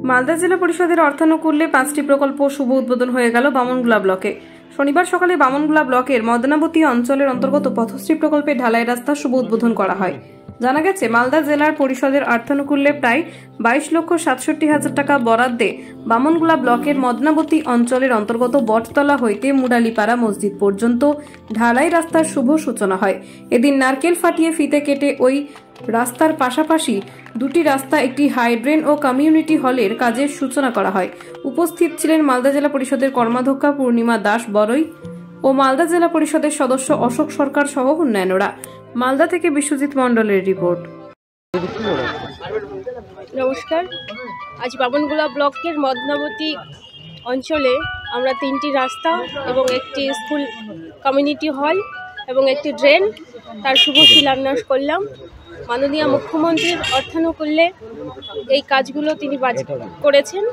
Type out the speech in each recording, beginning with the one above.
মালদা জেলা পরিষদের অর্থানুকূল্যে 5টি প্রকল্প শুভ উদ্বোধন হয়ে গেল বামনগোলা ব্লকে। শনিবার সকালে বামনগোলা ব্লকের মদনাবতী অঞ্চলের অন্তর্গত পথশ্রী প্রকল্পে ঢালাই রাস্তা শুভ উদ্বোধন করা হয়। জানা গেছে, মালদা জেলার পরিষদের অর্থানুকূল্যে প্রায় 22,67,000 টাকা বরাদ্দে বামনগোলা ব্লকের মদনাবতী অঞ্চলের অন্তর্গত বটতলা হইতে মুরালিপাড়া মসজিদ পর্যন্ত ঢালাই রাস্তার শুভ সূচনা হয়। এদিন নারকেল ফাটিয়ে ফিতে কেটে ওই রাস্তার পাশাপাশি দুটি রাস্তা, একটি হাইড্রেন ও কমিউনিটি হলের কাজের সূচনা করা হয়। উপস্থিত ছিলেন মালদা জেলা পরিষদের কর্মাধ্যক্ষা পূর্ণিমা দাস বড়ই ও মালদা জেলা পরিষদের সদস্য অশোক সরকার সহ অন্যান্যরা। মালদা থেকে বিশ্বজিৎ মণ্ডলের রিপোর্ট। নমস্কার। আজ বামনগোলা ব্লকের মদনাবতী অঞ্চলে আমরা 3টি রাস্তা এবং একটি স্কুল, কমিউনিটি হল এবং একটি ড্রেন তার শুভ শিলান্যাস করলাম। মাননীয় মুখ্যমন্ত্রীর অর্থানুকূল্যে এই কাজগুলো তিনি করেছেন।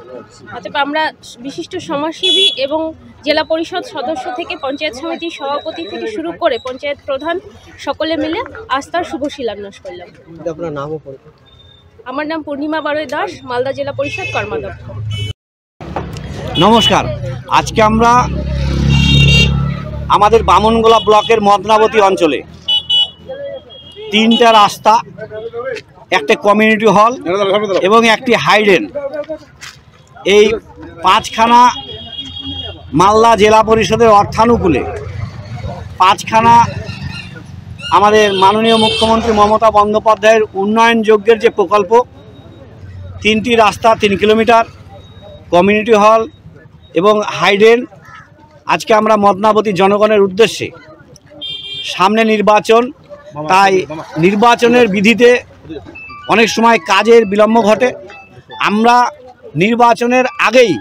অতএব আমরা বিশিষ্ট সমাজসেবী এবং জেলা পরিষদ সদস্য থেকে পঞ্চায়েত সমিতির সভাপতি থেকে শুরু করে পঞ্চায়েত প্রধান সকলে মিলে আস্থার শুভ শিলান্যাস করলাম। আমার নাম পূর্ণিমা বারোই দাস, মালদা জেলা পরিষদ কর্মাধ্যক্ষ। নমস্কার। আজকে আমরা আমাদের বামনগোলা ব্লকের মদনাবতী অঞ্চলে 3টা রাস্তা, একটা কমিউনিটি হল এবং একটি হাইড্রেন, এই 5খানা মালদা জেলা পরিষদের অর্থানুকূলে 5খানা আমাদের মাননীয় মুখ্যমন্ত্রী মমতা বন্দ্যোপাধ্যায়ের উন্নয়ন যজ্ঞের যে প্রকল্প, 3টি রাস্তা 3 কিলোমিটার, কমিউনিটি হল এবং হাইড্রেন। আজকে আমরা মদনাবতী জনগণের উদ্দেশ্যে, সামনে নির্বাচন, তাই নির্বাচনের বিধিতে অনেক সময় কাজের বিলম্ব ঘটে। আমরা নির্বাচনের আগেই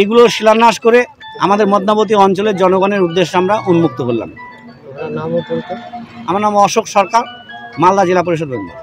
এগুলো শিলান্যাস করে আমাদের মদনাবতী অঞ্চলের জনগণের উদ্দেশ্যে আমরা উন্মুক্ত করলাম। আমার নাম অশোক সরকার, মালদা জেলা পরিষদ মেম্বার।